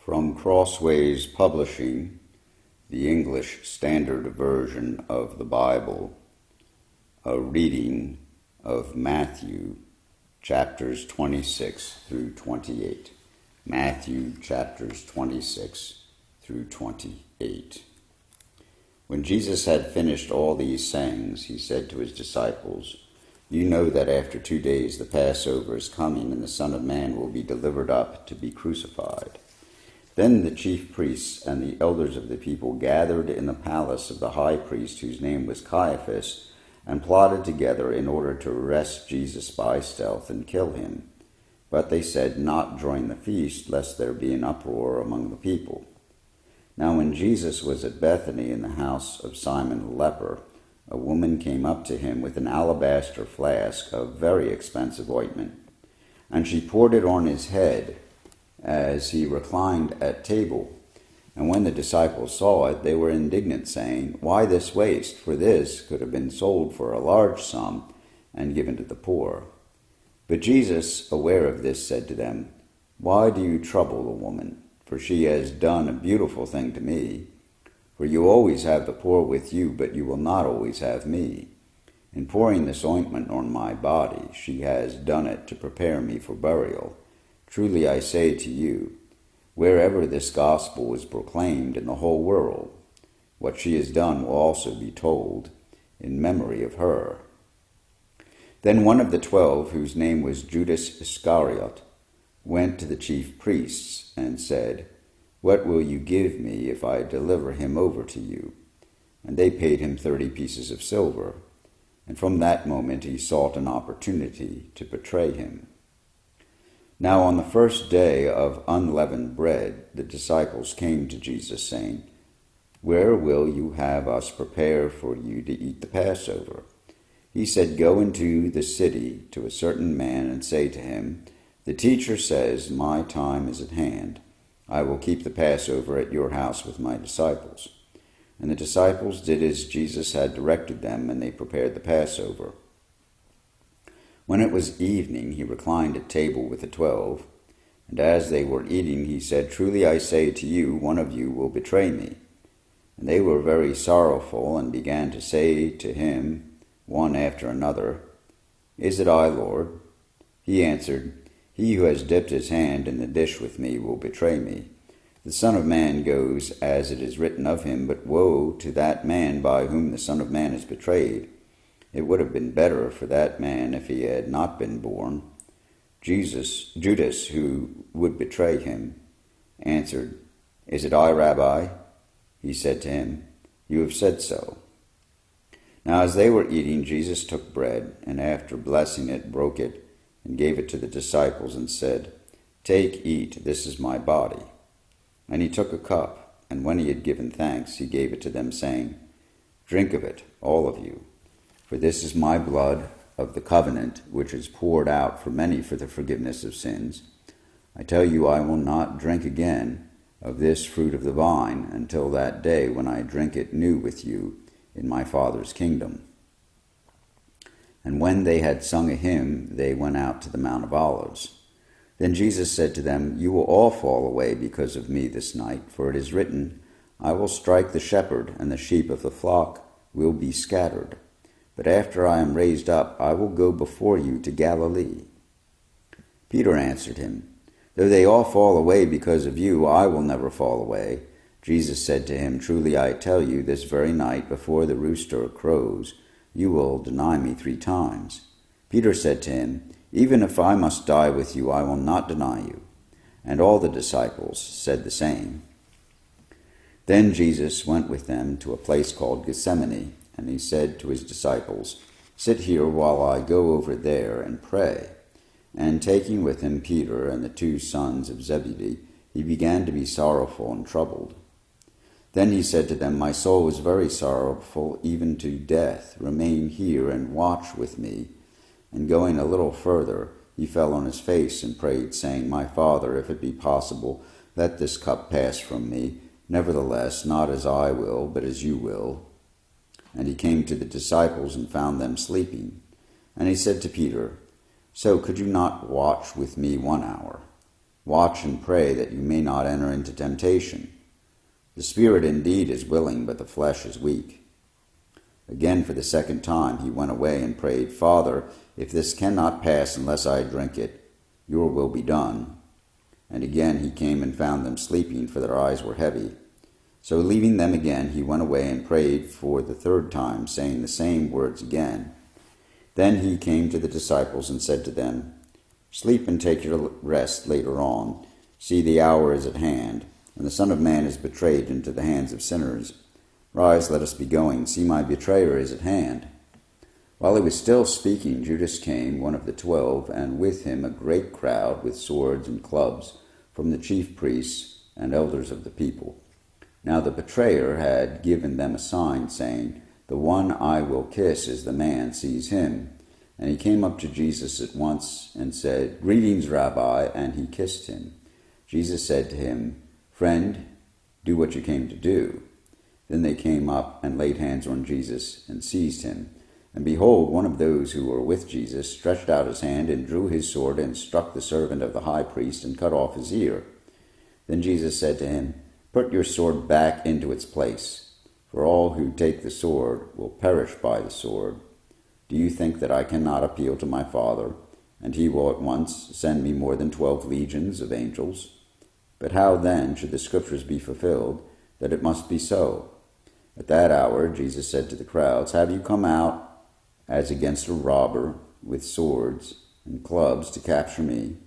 From Crossways Publishing, the English Standard Version of the Bible, a reading of Matthew chapters 26 through 28. Matthew chapters 26 through 28. When Jesus had finished all these sayings, he said to his disciples, "You know that after 2 days the Passover is coming, and the Son of Man will be delivered up to be crucified." Then the chief priests and the elders of the people gathered in the palace of the high priest, whose name was Caiaphas, and plotted together in order to arrest Jesus by stealth and kill him. But they said, "Not during the feast, lest there be an uproar among the people." Now when Jesus was at Bethany in the house of Simon the leper, a woman came up to him with an alabaster flask of very expensive ointment, and she poured it on his head as he reclined at table. And when the disciples saw it, they were indignant, saying, "Why this waste? For this could have been sold for a large sum and given to the poor." But Jesus, aware of this, said to them, "Why do you trouble the woman? For she has done a beautiful thing to me. For you always have the poor with you, but you will not always have me. In pouring this ointment on my body, she has done it to prepare me for burial. Truly I say to you, wherever this gospel is proclaimed in the whole world, what she has done will also be told in memory of her." Then one of the 12, whose name was Judas Iscariot, went to the chief priests and said, "What will you give me if I deliver him over to you?" And they paid him 30 pieces of silver. And from that moment he sought an opportunity to betray him. Now on the first day of unleavened bread, the disciples came to Jesus, saying, "Where will you have us prepare for you to eat the Passover?" He said, "Go into the city to a certain man and say to him, 'The teacher says, my time is at hand. I will keep the Passover at your house with my disciples.'" And the disciples did as Jesus had directed them, and they prepared the Passover. When it was evening, he reclined at table with the 12, and as they were eating, he said, "Truly I say to you, one of you will betray me." And they were very sorrowful, and began to say to him, one after another, "Is it I, Lord?" He answered, "He who has dipped his hand in the dish with me will betray me. The Son of Man goes as it is written of him, but woe to that man by whom the Son of Man is betrayed. It would have been better for that man if he had not been born." Judas, who would betray him, answered, "Is it I, Rabbi?" He said to him, "You have said so." Now as they were eating, Jesus took bread, and after blessing it, broke it, and gave it to the disciples, and said, "Take, eat, this is my body." And he took a cup, and when he had given thanks, he gave it to them, saying, "Drink of it, all of you. For this is my blood of the covenant, which is poured out for many for the forgiveness of sins. I tell you, I will not drink again of this fruit of the vine until that day when I drink it new with you in my Father's kingdom." And when they had sung a hymn, they went out to the Mount of Olives. Then Jesus said to them, "You will all fall away because of me this night, for it is written, 'I will strike the shepherd, and the sheep of the flock will be scattered.' But after I am raised up, I will go before you to Galilee." Peter answered him, "Though they all fall away because of you, I will never fall away." Jesus said to him, "Truly I tell you, this very night before the rooster crows, you will deny me 3 times. Peter said to him, "Even if I must die with you, I will not deny you." And all the disciples said the same. Then Jesus went with them to a place called Gethsemane, and he said to his disciples, "Sit here while I go over there and pray." And taking with him Peter and the 2 sons of Zebedee, he began to be sorrowful and troubled. Then he said to them, "My soul is very sorrowful, even to death. Remain here and watch with me." And going a little further, he fell on his face and prayed, saying, "My Father, if it be possible, let this cup pass from me. Nevertheless, not as I will, but as you will." And he came to the disciples and found them sleeping. And he said to Peter, "So could you not watch with me 1 hour? Watch and pray that you may not enter into temptation. The spirit indeed is willing, but the flesh is weak." Again, for the second time, he went away and prayed, "Father, if this cannot pass unless I drink it, your will be done." And again he came and found them sleeping, for their eyes were heavy. So leaving them again, he went away and prayed for the third time, saying the same words again. Then he came to the disciples and said to them, "Sleep and take your rest later on. See, the hour is at hand, and the Son of Man is betrayed into the hands of sinners. Rise, let us be going. See, my betrayer is at hand." While he was still speaking, Judas came, one of the 12, and with him a great crowd with swords and clubs from the chief priests and elders of the people. Now the betrayer had given them a sign, saying, "The one I will kiss is the man, seize him." And he came up to Jesus at once and said, "Greetings, Rabbi," and he kissed him. Jesus said to him, "Friend, do what you came to do." Then they came up and laid hands on Jesus and seized him. And behold, one of those who were with Jesus stretched out his hand and drew his sword and struck the servant of the high priest and cut off his ear. Then Jesus said to him, "Put your sword back into its place, for all who take the sword will perish by the sword. Do you think that I cannot appeal to my Father, and he will at once send me more than 12 legions of angels? But how then should the Scriptures be fulfilled, that it must be so?" At that hour Jesus said to the crowds, "Have you come out as against a robber with swords and clubs to capture me?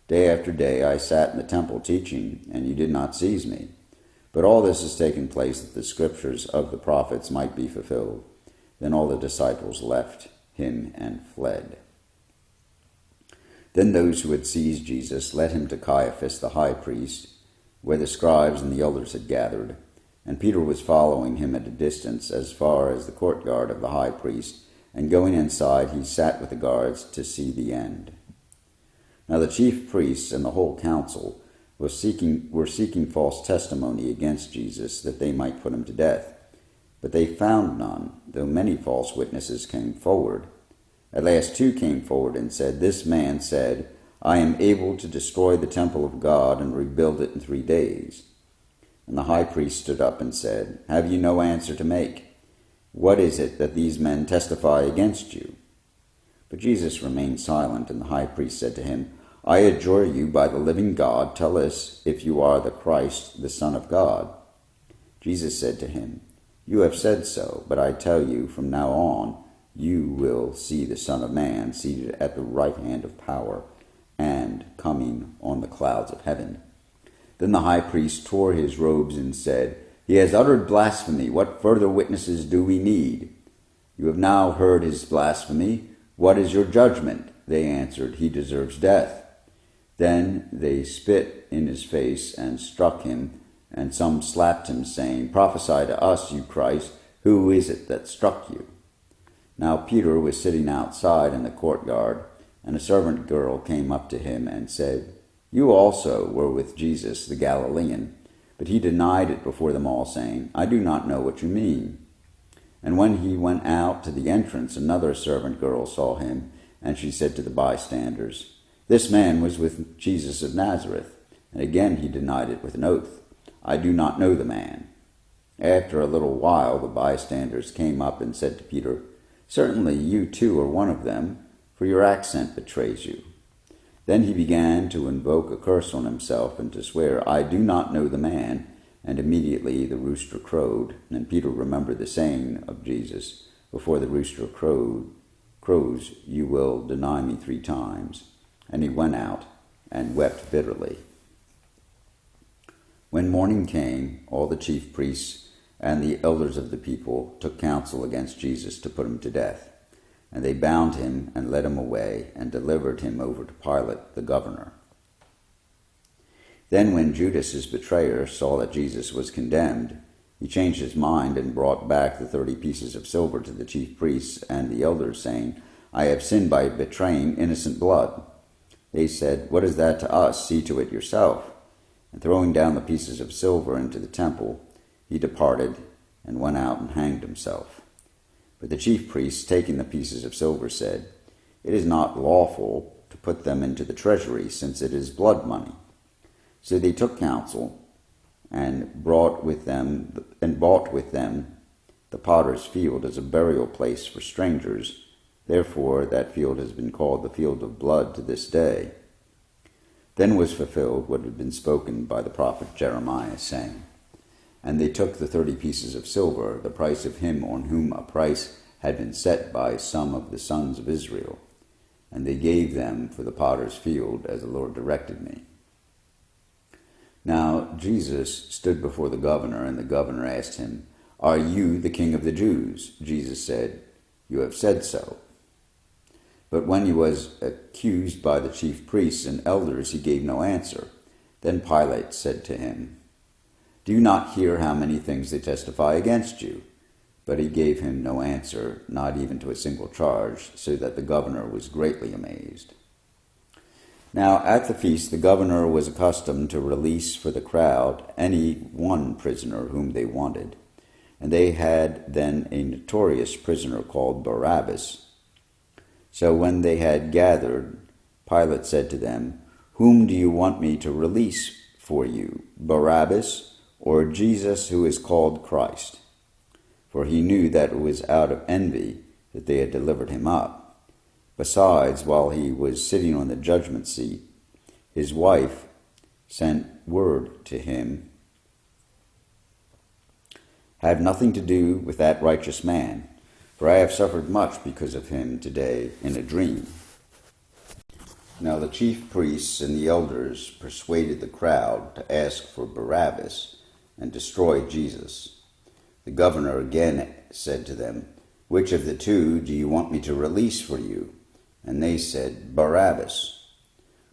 Day after day I sat in the temple teaching, and you did not seize me. But all this has taken place that the Scriptures of the prophets might be fulfilled." Then all the disciples left him and fled. Then those who had seized Jesus led him to Caiaphas the high priest, where the scribes and the elders had gathered. And Peter was following him at a distance as far as the courtyard of the high priest, and going inside he sat with the guards to see the end. Now the chief priests and the whole council were seeking false testimony against Jesus, that they might put him to death. But they found none, though many false witnesses came forward. At last 2 came forward and said, "This man said, 'I am able to destroy the temple of God and rebuild it in 3 days.'" And the high priest stood up and said, "Have you no answer to make? What is it that these men testify against you?" But Jesus remained silent, and the high priest said to him, "I adjure you by the living God, tell us if you are the Christ, the Son of God." Jesus said to him, "You have said so, but I tell you, from now on you will see the Son of Man seated at the right hand of power and coming on the clouds of heaven." Then the high priest tore his robes and said, "He has uttered blasphemy. What further witnesses do we need? You have now heard his blasphemy. What is your judgment?" They answered, "He deserves death." Then they spit in his face and struck him, and some slapped him, saying, "Prophesy to us, you Christ. Who is it that struck you?" Now Peter was sitting outside in the courtyard, and a servant girl came up to him and said, "You also were with Jesus the Galilean." But he denied it before them all, saying, "I do not know what you mean." And when he went out to the entrance, another servant girl saw him, and she said to the bystanders, "This man was with Jesus of Nazareth." And again he denied it with an oath, "I do not know the man." After a little while the bystanders came up and said to Peter, "Certainly you too are one of them, for your accent betrays you." Then he began to invoke a curse on himself and to swear, "I do not know the man." And immediately the rooster crowed. And Peter remembered the saying of Jesus, "Before the rooster crows, you will deny me 3 times." And he went out and wept bitterly. When morning came, all the chief priests and the elders of the people took counsel against Jesus to put him to death. And they bound him and led him away and delivered him over to Pilate, the governor. Then when Judas, his betrayer, saw that Jesus was condemned, he changed his mind and brought back the 30 pieces of silver to the chief priests and the elders, saying, "I have sinned by betraying innocent blood." They said, "What is that to us? See to it yourself." And throwing down the pieces of silver into the temple, he departed and went out and hanged himself. But the chief priests, taking the pieces of silver, said, "It is not lawful to put them into the treasury, since it is blood money." So they took counsel and bought with them the potter's field as a burial place for strangers. Therefore that field has been called the field of blood to this day. Then was fulfilled what had been spoken by the prophet Jeremiah, saying, And they took the 30 pieces of silver, the price of him on whom a price had been set by some of the sons of Israel, and they gave them for the potter's field, as the Lord directed me. Now Jesus stood before the governor, and the governor asked him, Are you the king of the Jews? Jesus said, You have said so. But when he was accused by the chief priests and elders, he gave no answer. Then Pilate said to him, Do you not hear how many things they testify against you? But he gave him no answer, not even to a single charge, so that the governor was greatly amazed. Now at the feast the governor was accustomed to release for the crowd any one prisoner whom they wanted. And they had then a notorious prisoner called Barabbas. So when they had gathered, Pilate said to them, Whom do you want me to release for you, Barabbas or Jesus who is called Christ? For he knew that it was out of envy that they had delivered him up. Besides, while he was sitting on the judgment seat, his wife sent word to him, Have nothing to do with that righteous man, for I have suffered much because of him today in a dream. Now the chief priests and the elders persuaded the crowd to ask for Barabbas and destroy Jesus. The governor again said to them, Which of the two do you want me to release for you? And they said, Barabbas.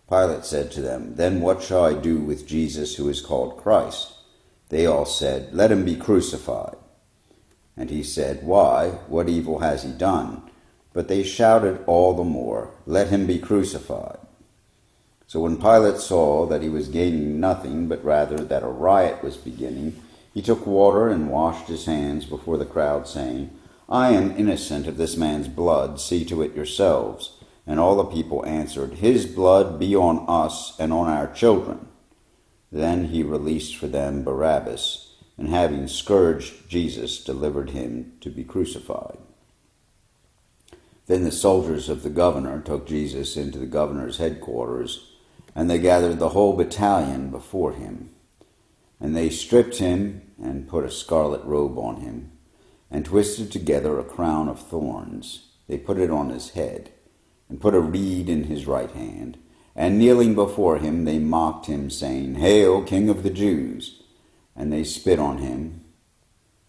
Pilate said to them, Then what shall I do with Jesus who is called Christ? They all said, Let him be crucified. And he said, Why? What evil has he done? But they shouted all the more, Let him be crucified. So when Pilate saw that he was gaining nothing, but rather that a riot was beginning, he took water and washed his hands before the crowd, saying, I am innocent of this man's blood, see to it yourselves. And all the people answered, His blood be on us and on our children. Then he released for them Barabbas, and having scourged Jesus, delivered him to be crucified. Then the soldiers of the governor took Jesus into the governor's headquarters, and they gathered the whole battalion before him. And they stripped him and put a scarlet robe on him, and twisted together a crown of thorns. They put it on his head, and put a reed in his right hand. And kneeling before him, they mocked him, saying, Hail, King of the Jews! And they spit on him,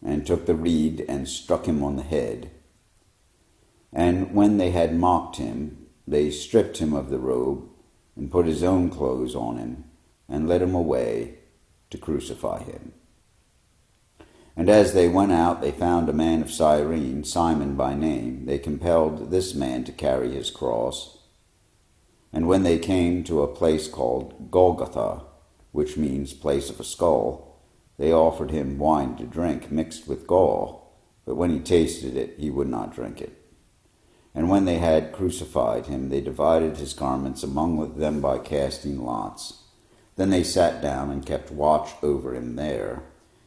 and took the reed and struck him on the head. And when they had mocked him, they stripped him of the robe, and put his own clothes on him, and led him away to crucify him. And as they went out, they found a man of Cyrene, Simon by name. They compelled this man to carry his cross. And when they came to a place called Golgotha, which means place of a skull, they offered him wine to drink mixed with gall, but when he tasted it, he would not drink it. And when they had crucified him, they divided his garments among them by casting lots. Then they sat down and kept watch over him there.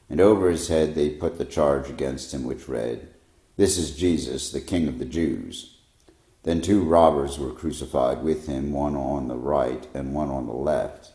And over his head they put the charge against him, which read, This is Jesus, the King of the Jews. Then 2 robbers were crucified with him, one on the right and one on the left.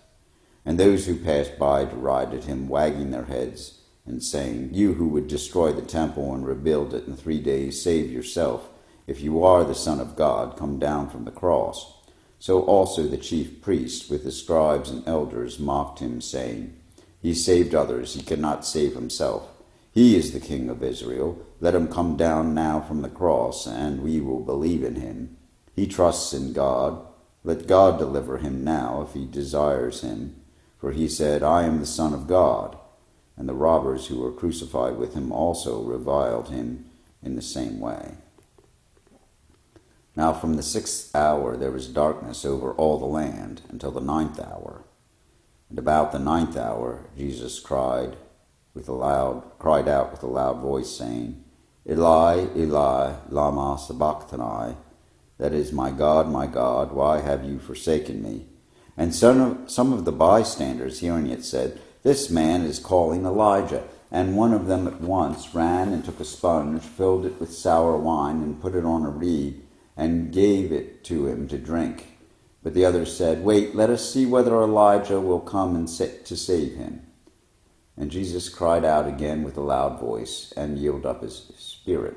And those who passed by derided him, wagging their heads and saying, You who would destroy the temple and rebuild it in 3 days, save yourself. If you are the Son of God, come down from the cross. So also the chief priests with the scribes and elders mocked him, saying, He saved others, he cannot save himself. He is the King of Israel. Let him come down now from the cross, and we will believe in him. He trusts in God. Let God deliver him now, if he desires him. For he said, I am the Son of God. And the robbers who were crucified with him also reviled him in the same way. Now from the 6th hour there was darkness over all the land until the 9th hour. And about the 9th hour Jesus cried out with a loud voice, saying, Eli, Eli, lama sabachthani, that is, my God, why have you forsaken me? And some of the bystanders, hearing it, said, "This man is calling Elijah." And one of them at once ran and took a sponge, filled it with sour wine, and put it on a reed, and gave it to him to drink. But the others said, "Wait, let us see whether Elijah will come and to save him." And Jesus cried out again with a loud voice, and yielded up his spirit.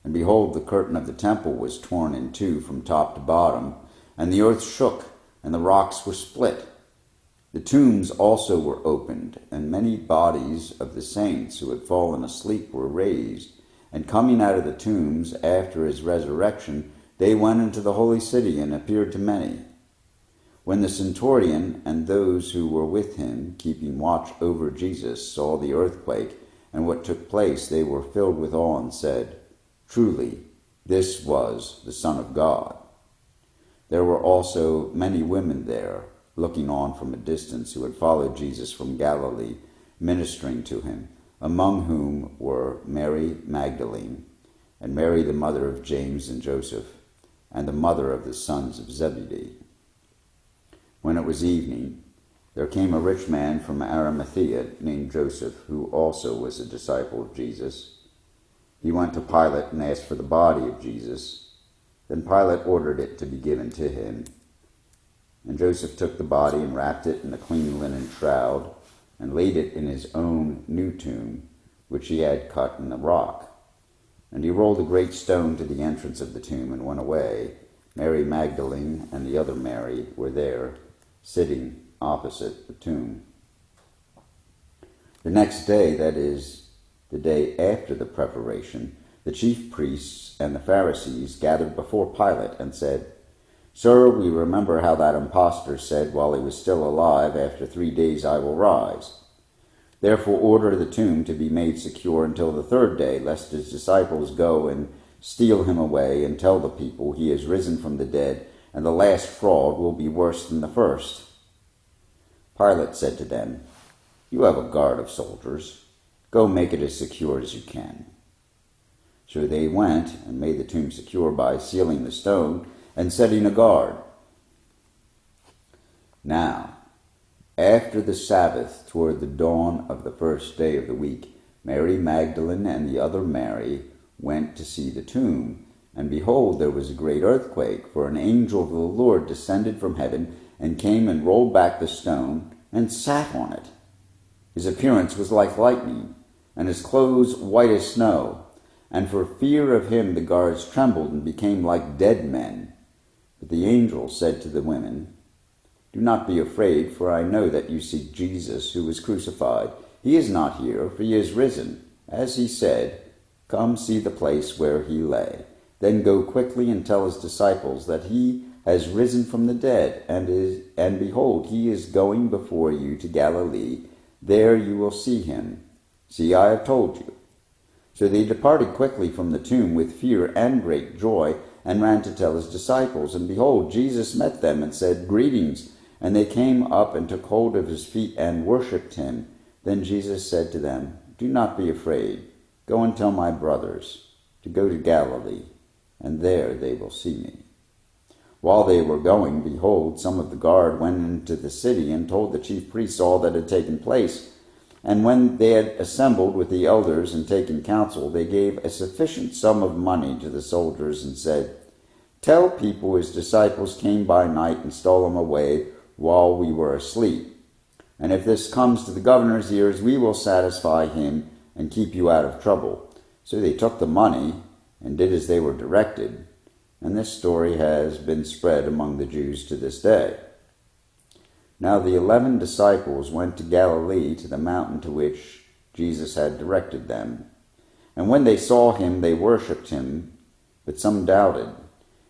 And behold, the curtain of the temple was torn in two from top to bottom, and the earth shook, and the rocks were split. The tombs also were opened, and many bodies of the saints who had fallen asleep were raised. And coming out of the tombs after his resurrection, they went into the holy city and appeared to many. When the centurion and those who were with him, keeping watch over Jesus, saw the earthquake and what took place, they were filled with awe and said, "Truly, this was the Son of God." There were also many women there, looking on from a distance, who had followed Jesus from Galilee, ministering to him, among whom were Mary Magdalene, and Mary the mother of James and Joseph, and the mother of the sons of Zebedee. When it was evening, there came a rich man from Arimathea named Joseph, who also was a disciple of Jesus. He went to Pilate and asked for the body of Jesus. Then Pilate ordered it to be given to him. And Joseph took the body and wrapped it in a clean linen shroud, and laid it in his own new tomb, which he had cut in the rock. And he rolled a great stone to the entrance of the tomb and went away. Mary Magdalene and the other Mary were there, sitting opposite the tomb. The next day, that is, the day after the preparation, the chief priests and the Pharisees gathered before Pilate and said, "Sir, we remember how that impostor said while he was still alive, 'After 3 days I will rise.' Therefore order the tomb to be made secure until the third day, lest his disciples go and steal him away and tell the people he has risen from the dead, and the last fraud will be worse than the first." Pilate said to them, "You have a guard of soldiers. Go make it as secure as you can." So they went and made the tomb secure by sealing the stone and setting a guard. Now, after the Sabbath, toward the dawn of the first day of the week, Mary Magdalene and the other Mary went to see the tomb. And behold, there was a great earthquake, for an angel of the Lord descended from heaven and came and rolled back the stone and sat on it. His appearance was like lightning, and his clothes white as snow. And for fear of him the guards trembled and became like dead men. But the angel said to the women, "Do not be afraid, for I know that you seek Jesus, who was crucified. He is not here, for he is risen. As he said, come see the place where he lay. Then go quickly and tell his disciples that he has risen from the dead, and behold, he is going before you to Galilee. There you will see him. See, I have told you." So they departed quickly from the tomb with fear and great joy, and ran to tell his disciples. And behold, Jesus met them and said, "Greetings." And they came up and took hold of his feet and worshipped him. Then Jesus said to them, "Do not be afraid. Go and tell my brothers to go to Galilee, and there they will see me." While they were going, behold, some of the guard went into the city and told the chief priests all that had taken place. And when they had assembled with the elders and taken counsel, they gave a sufficient sum of money to the soldiers and said, "Tell people his disciples came by night and stole him away while we were asleep. And if this comes to the governor's ears, we will satisfy him and keep you out of trouble." So they took the money and did as they were directed. And this story has been spread among the Jews to this day. Now the 11 disciples went to Galilee, to the mountain to which Jesus had directed them. And when they saw him, they worshipped him, but some doubted.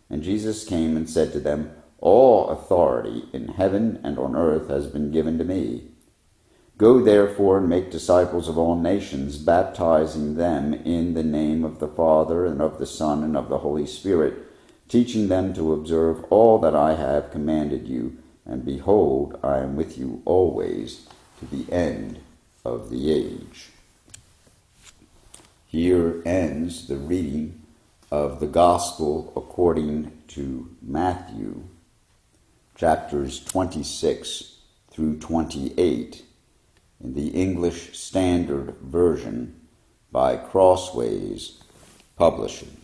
And Jesus came and said to them, "All authority in heaven and on earth has been given to me. Go therefore and make disciples of all nations, baptizing them in the name of the Father and of the Son and of the Holy Spirit, teaching them to observe all that I have commanded you. And behold, I am with you always to the end of the age." Here ends the reading of the Gospel according to Matthew, chapters 26 through 28 in the English Standard Version by Crossways Publishing.